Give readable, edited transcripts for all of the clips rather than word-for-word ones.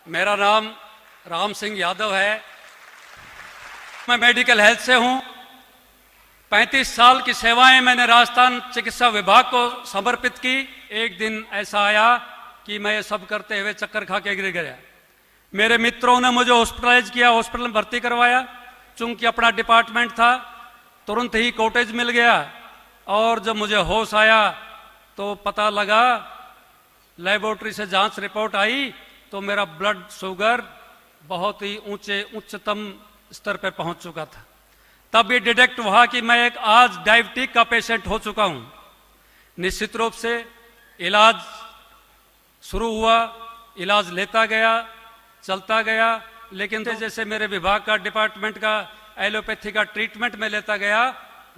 मेरा नाम राम सिंह यादव है। मैं मेडिकल हेल्थ से हूं। 35 साल की सेवाएं मैंने राजस्थान चिकित्सा विभाग को समर्पित की। एक दिन ऐसा आया कि मैं ये सब करते हुए चक्कर खा के गिर गया। मेरे मित्रों ने मुझे हॉस्पिटलाइज किया, हॉस्पिटल में भर्ती करवाया। चूंकि अपना डिपार्टमेंट था, तुरंत ही कॉटेज मिल गया। और जब मुझे होश आया तो पता लगा, लेबोरेटरी से जांच रिपोर्ट आई तो मेरा ब्लड शुगर बहुत ही उच्चतम स्तर पर पहुंच चुका था। तब ये डिटेक्ट हुआ कि मैं एक आज डायबिटिक का पेशेंट हो चुका हूं। निश्चित रूप से इलाज शुरू हुआ, इलाज लेता गया, चलता गया, लेकिन जैसे मेरे विभाग का डिपार्टमेंट का एलोपैथी का ट्रीटमेंट में लेता गया,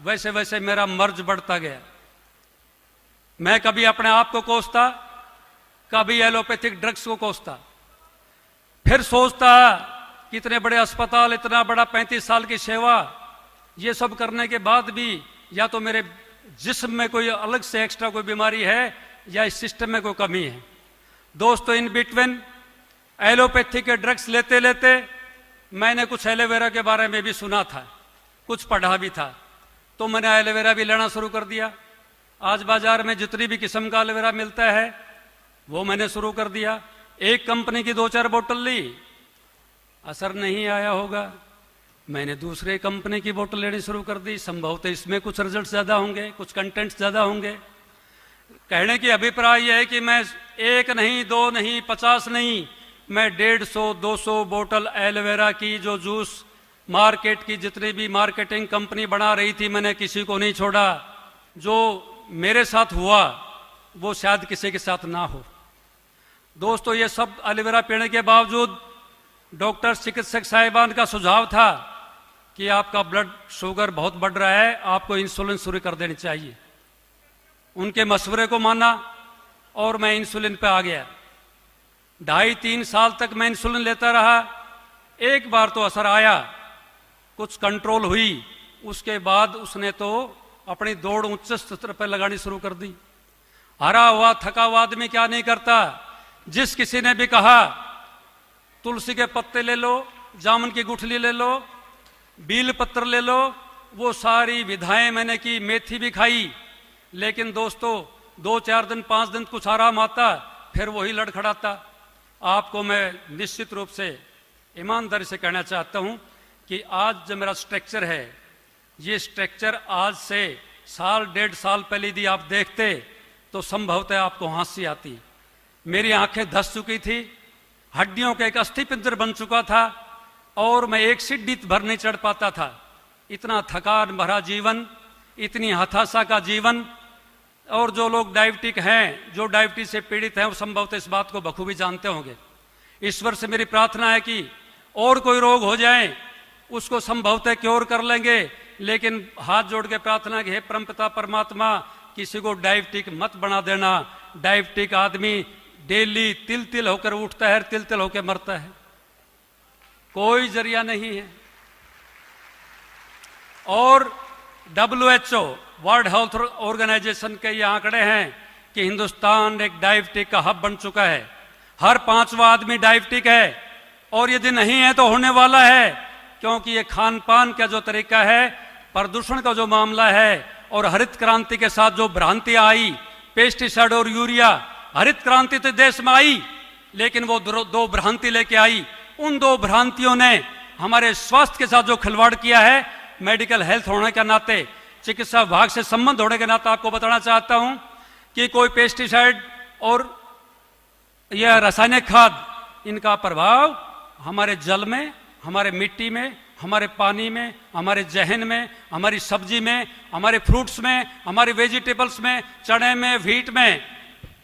वैसे वैसे मेरा मर्ज बढ़ता गया। मैं कभी अपने आप को कोसता, कभी एलोपैथिक ड्रग्स को कोसता, फिर सोचता कि इतने बड़े अस्पताल, इतना बड़ा 35 साल की सेवा, ये सब करने के बाद भी या तो मेरे जिस्म में कोई अलग से एक्स्ट्रा कोई बीमारी है या इस सिस्टम में कोई कमी है। दोस्तों, इन बिटवीन एलोपैथी के ड्रग्स लेते लेते मैंने कुछ एलोवेरा के बारे में भी सुना था, कुछ पढ़ा भी था, तो मैंने एलोवेरा भी लेना शुरू कर दिया। आज बाजार में जितनी भी किस्म का एलोवेरा मिलता है वो मैंने शुरू कर दिया। एक कंपनी की 2-4 बोतल ली, असर नहीं आया होगा, मैंने दूसरे कंपनी की बोतल लेनी शुरू कर दी। संभवतः इसमें कुछ रिजल्ट ज़्यादा होंगे, कुछ कंटेंट्स ज़्यादा होंगे। कहने की अभिप्राय यह है कि मैं 1 नहीं, 2 नहीं, 50 नहीं, मैं 150-200 बोतल एलोवेरा की जो जूस मार्केट की जितनी भी मार्केटिंग कंपनी बना रही थी, मैंने किसी को नहीं छोड़ा। जो मेरे साथ हुआ वो शायद किसी के साथ ना हो। दोस्तों, ये सब एलोवेरा पीने के बावजूद डॉक्टर चिकित्सक साहिबान का सुझाव था कि आपका ब्लड शुगर बहुत बढ़ रहा है, आपको इंसुलिन शुरू कर देनी चाहिए। उनके मशवरे को माना और मैं इंसुलिन पे आ गया। 2.5-3 साल तक मैं इंसुलिन लेता रहा। एक बार तो असर आया, कुछ कंट्रोल हुई, उसके बाद उसने तो अपनी दौड़ उच्च स्तर पर लगानी शुरू कर दी। हरा हुआ थका हुआ आदमी क्या नहीं करता। जिस किसी ने भी कहा तुलसी के पत्ते ले लो, जामुन की गुठली ले लो, बील पत्र ले लो, वो सारी विधाएं मैंने की, मेथी भी खाई। लेकिन दोस्तों, 2-4 दिन 5 दिन कुछ आराम आता, फिर वही लड़खड़ाता। आपको मैं निश्चित रूप से ईमानदारी से कहना चाहता हूं कि आज जो मेरा स्ट्रक्चर है, ये स्ट्रक्चर आज से 1.5 साल पहले यदि आप देखते तो संभवतः आपको हंसी आती। मेरी आंखें धस चुकी थी, हड्डियों का एक अस्थि पिंजर बन चुका था और मैं एक सीढ़ी भर नहीं चढ़ पाता था। इतना थकान भरा जीवन, इतनी हताशा का जीवन। और जो लोग डायबिटिक हैं, जो डायबिटीज से पीड़ित हैं, वो संभवतः इस बात को बखूबी जानते होंगे। ईश्वर से मेरी प्रार्थना है कि और कोई रोग हो जाए उसको संभवतः क्योर कर लेंगे, लेकिन हाथ जोड़ के प्रार्थना कि हे परमपिता परमात्मा, किसी को डायबिटिक मत बना देना। डायबिटिक आदमी डेली तिल तिल होकर उठता है, तिल तिल होकर मरता है, कोई जरिया नहीं है। और WHO वर्ल्ड हेल्थ ऑर्गेनाइजेशन के ये आंकड़े हैं कि हिंदुस्तान एक डायबिटिक का हब बन चुका है। हर 5वां आदमी डायबिटिक है और यदि नहीं है तो होने वाला है, क्योंकि ये खान पान का जो तरीका है, प्रदूषण का जो मामला है और हरित क्रांति के साथ जो भ्रांतियां आई, पेस्टिसाइड और यूरिया। हरित क्रांति तो देश में आई, लेकिन वो 2 भ्रांति लेके आई। उन 2 भ्रांतियों ने हमारे स्वास्थ्य के साथ जो खिलवाड़ किया है, मेडिकल हेल्थ होने के नाते, चिकित्सा विभाग से संबंध होने के नाते आपको बताना चाहता हूं कि कोई पेस्टिसाइड और यह रासायनिक खाद, इनका प्रभाव हमारे जल में, हमारे मिट्टी में, हमारे पानी में, हमारे जहन में, हमारी सब्जी में, हमारे फ्रूट्स में, हमारे वेजिटेबल्स में, चने में, व्हीट में,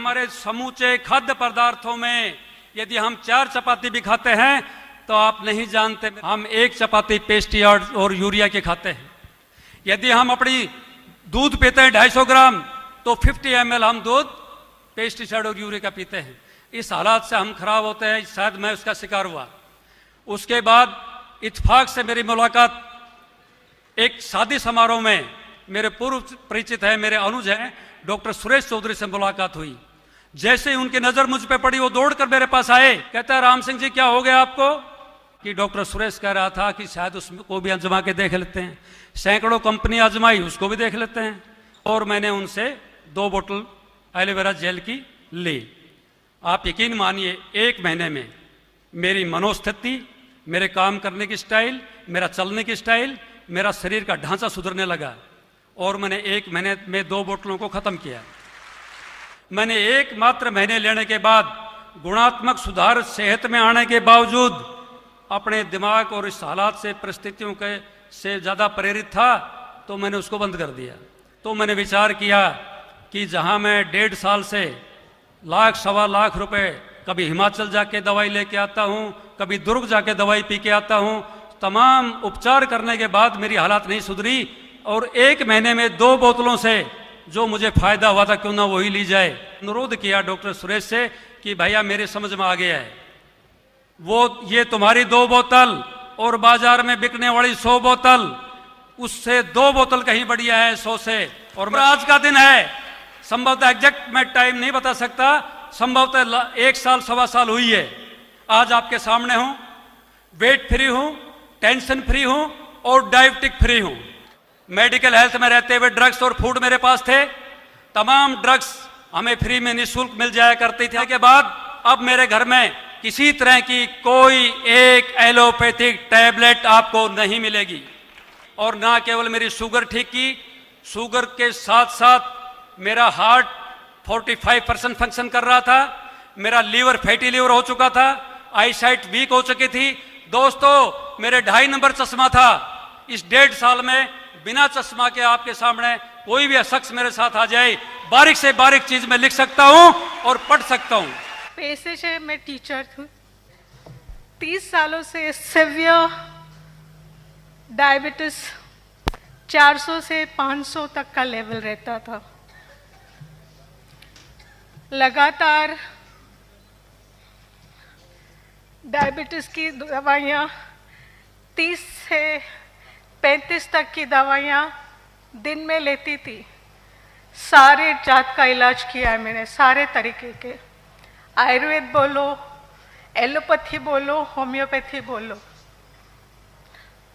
हमारे समूचे खाद्य पदार्थों में। यदि हम 4 चपाती भी खाते हैं तो आप नहीं जानते हम 1 चपाती पेस्टिसाइड और यूरिया के खाते हैं। यदि हम अपनी दूध पीते हैं 250 ग्राम, तो 50 ml हम दूध पेस्टिसाइड और यूरिया का पीते हैं। इस हालात से हम खराब होते हैं। शायद मैं उसका शिकार हुआ। उसके बाद इत्तेफाक से मेरी मुलाकात एक शादी समारोह में, मेरे पूर्व परिचित है, मेरे अनुज हैं, डॉक्टर सुरेश चौधरी से मुलाकात हुई। जैसे ही उनकी नजर मुझ पे पड़ी, वो दौड़कर मेरे पास आए, कहता है राम सिंह जी क्या हो गया आपको? कि डॉक्टर सुरेश कह रहा था कि शायद उसको भी आजमा के देख लेते हैं। सैकड़ों कंपनी आजमाई, उसको भी देख लेते हैं। और मैंने उनसे 2 बोतल एलोवेरा जेल की ली। आप यकीन मानिए 1 महीने में मेरी मनोस्थिति, मेरे काम करने की स्टाइल, मेरा चलने की स्टाइल, मेरा शरीर का ढांचा सुधरने लगा। और मैंने 1 महीने में 2 बोतलों को ख़त्म किया। मैंने 1 मात्र महीने लेने के बाद गुणात्मक सुधार सेहत में आने के बावजूद अपने दिमाग और इस हालात से, परिस्थितियों के से ज़्यादा प्रेरित था, तो मैंने उसको बंद कर दिया। तो मैंने विचार किया कि जहाँ मैं 1.5 साल से लाख सवा लाख रुपए कभी हिमाचल जाके दवाई लेके आता हूँ, कभी दुर्ग जाके दवाई पी के आता हूँ, तमाम उपचार करने के बाद मेरी हालात नहीं सुधरी। और 1 महीने में 2 बोतलों से जो मुझे फायदा हुआ था, क्यों ना वही ली जाए। अनुरोध किया डॉक्टर सुरेश से कि भैया मेरे समझ में आ गया है, ये तुम्हारी 2 बोतल और बाजार में बिकने वाली 100 बोतल, उससे 2 बोतल कहीं बढ़िया है 100 से। और आज का दिन है, संभवतः एग्जैक्ट मैं टाइम नहीं बता सकता, संभवतः 1 साल सवा साल हुई है। आज आपके सामने हूं, वेट फ्री हूं, टेंशन फ्री हूं और डायबिटिक फ्री हूं। मेडिकल हेल्थ में रहते हुए ड्रग्स और फूड मेरे पास थे, तमाम ड्रग्स हमें फ्री में निःशुल्क मिल जाया करती थी। के बाद अब मेरे घर में किसी तरह की कोई एक एलोपैथिक टैबलेट आपको नहीं मिलेगी। और ना केवल मेरी शुगर ठीक की, शुगर के साथ साथ मेरा हार्ट 45% फंक्शन कर रहा था, मेरा लीवर फैटी लीवर हो चुका था, आईसाइट वीक हो चुकी थी। दोस्तों मेरे 2.5 नंबर चश्मा था। इस 1.5 साल में बिना चश्मा के आपके सामने कोई भी शख्स मेरे साथ आ जाए, बारीक से बारीक चीज में लिख सकता हूं और पढ़ सकता हूं। पेशे से मैं टीचर हूँ। 30 सालों से सीवियर डायबिटीज 400 से 500 तक का लेवल रहता था। लगातार डायबिटीज की दवाइयाँ 30 से 35 तक की दवाइयाँ दिन में लेती थी। सारे जात का इलाज किया है मैंने, सारे तरीके के, आयुर्वेद बोलो, एलोपैथी बोलो, होम्योपैथी बोलो।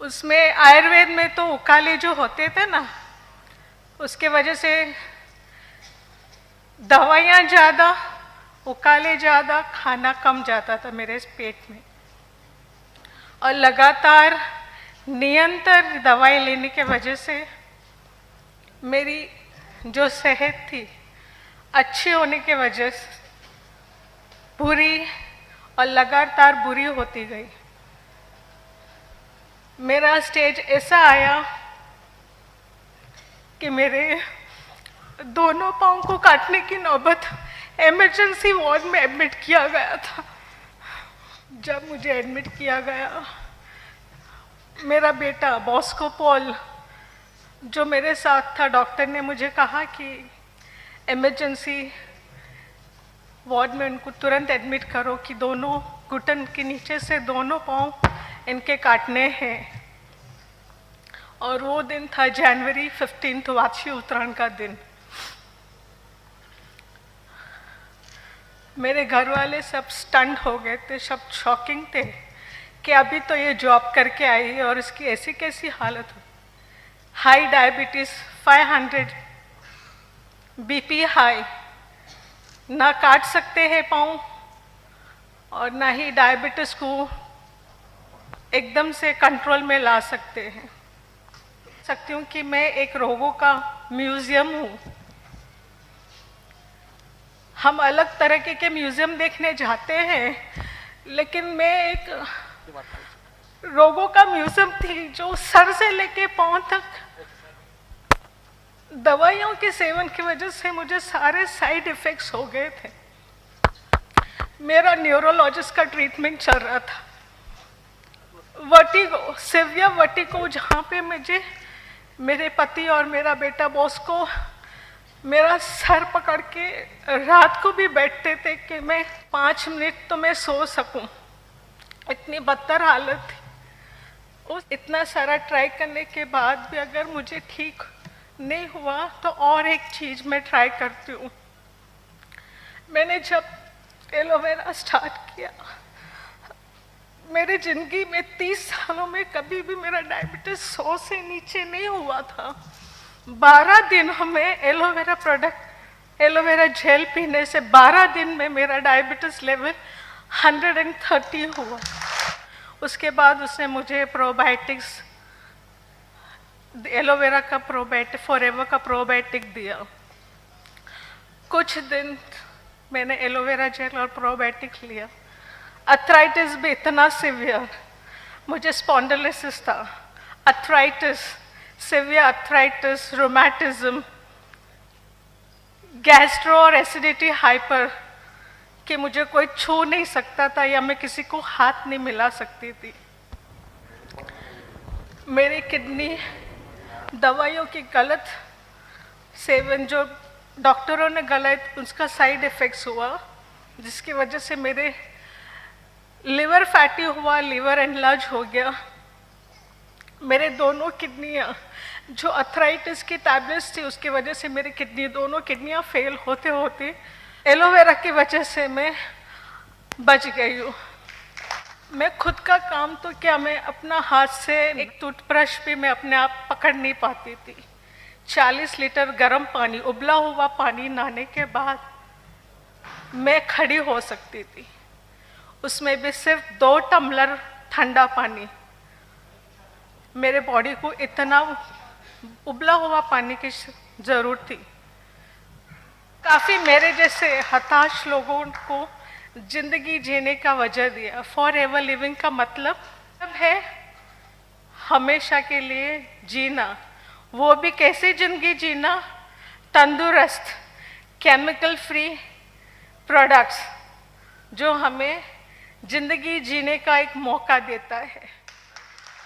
उसमें आयुर्वेद में तो उकाले जो होते थे ना, उसके वजह से दवाइयाँ ज़्यादा, उकाले ज़्यादा, खाना कम जाता था मेरे पेट में। और लगातार निरंतर दवाई लेने के वजह से मेरी जो सेहत थी अच्छी होने के वजह से बुरी और लगातार बुरी होती गई। मेरा स्टेज ऐसा आया कि मेरे दोनों पाँव को काटने की नौबत, इमरजेंसी वार्ड में एडमिट किया गया था। जब मुझे एडमिट किया गया, मेरा बेटा बॉस्को पॉल जो मेरे साथ था, डॉक्टर ने मुझे कहा कि इमरजेंसी वार्ड में उनको तुरंत एडमिट करो कि दोनों घुटन के नीचे से दोनों पाँव इनके काटने हैं। और वो दिन था जनवरी 15, वाची उत्तरायण का दिन। मेरे घर वाले सब स्टंट हो गए थे, सब शॉकिंग थे कि अभी तो ये जॉब करके आई है और इसकी ऐसी कैसी हालत हो। हाई डायबिटीज 500, बीपी हाई, ना काट सकते हैं पाँव और ना ही डायबिटीज को एकदम से कंट्रोल में ला सकते हैं। सकती हूँ कि मैं एक रोगों का म्यूजियम हूँ। हम अलग तरह के म्यूजियम देखने जाते हैं, लेकिन मैं एक रोगों का म्यूजियम थी जो सर से लेके पाँव तक दवाइयों के सेवन की वजह से मुझे सारे साइड इफेक्ट्स हो गए थे। मेरा न्यूरोलॉजिस्ट का ट्रीटमेंट चल रहा था। वर्टिगो, सिवियर वर्टिगो, जहाँ पे मुझे मेरे पति और मेरा बेटा बॉस को मेरा सर पकड़ के रात को भी बैठते थे कि मैं 5 मिनट तो मैं सो सकूं। इतनी बदतर हालत थी। उस इतना सारा ट्राई करने के बाद भी अगर मुझे ठीक नहीं हुआ तो और एक चीज़ मैं ट्राई करती हूँ। मैंने जब एलोवेरा स्टार्ट किया, मेरी ज़िंदगी में 30 सालों में कभी भी मेरा डायबिटीज़ 100 से नीचे नहीं हुआ था। 12 दिन हमें एलोवेरा प्रोडक्ट, एलोवेरा जेल पीने से 12 दिन में मेरा डायबिटीज़ लेवल 130 हुआ। उसके बाद उसने मुझे प्रोबायोटिक्स, एलोवेरा का प्रोबायोटिक, फॉरएवर का प्रोबायोटिक दिया। कुछ दिन मैंने एलोवेरा जेल और प्रोबायोटिक लिया। अर्थराइटिस भी इतना सिवियर, मुझे स्पॉन्डिलोसिस था, अर्थराइटिस, सिवियर अर्थराइटिस, रोमैटिज्म, गैस्ट्रो और एसिडिटी हाइपर, कि मुझे कोई छू नहीं सकता था या मैं किसी को हाथ नहीं मिला सकती थी। मेरी किडनी दवाइयों की गलत सेवन, जो डॉक्टरों ने गलत, उसका साइड इफ़ेक्ट्स हुआ, जिसकी वजह से मेरे लिवर फैटी हुआ, लिवर एनलार्ज हो गया। मेरे दोनों किडनियाँ, जो अर्थराइटिस की टैबलेट्स थी उसकी वजह से मेरी किडनी, दोनों किडनियाँ फेल होते होते एलोवेरा की वजह से मैं बच गई हूँ। मैं खुद का काम तो क्या, मैं अपना हाथ से एक टूथब्रश भी मैं अपने आप पकड़ नहीं पाती थी। 40 लीटर गर्म पानी, उबला हुआ पानी नहाने के बाद मैं खड़ी हो सकती थी, उसमें भी सिर्फ 2 टम्बलर ठंडा पानी। मेरे बॉडी को इतना उबला हुआ पानी की ज़रूरत थी। काफ़ी मेरे जैसे हताश लोगों को ज़िंदगी जीने का वजह दिया। फॉरएवर लिविंग का मतलब है हमेशा के लिए जीना। वो भी कैसे ज़िंदगी जीना? तंदुरुस्त, केमिकल फ्री प्रोडक्ट्स, जो हमें ज़िंदगी जीने का एक मौका देता है।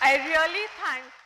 I really thank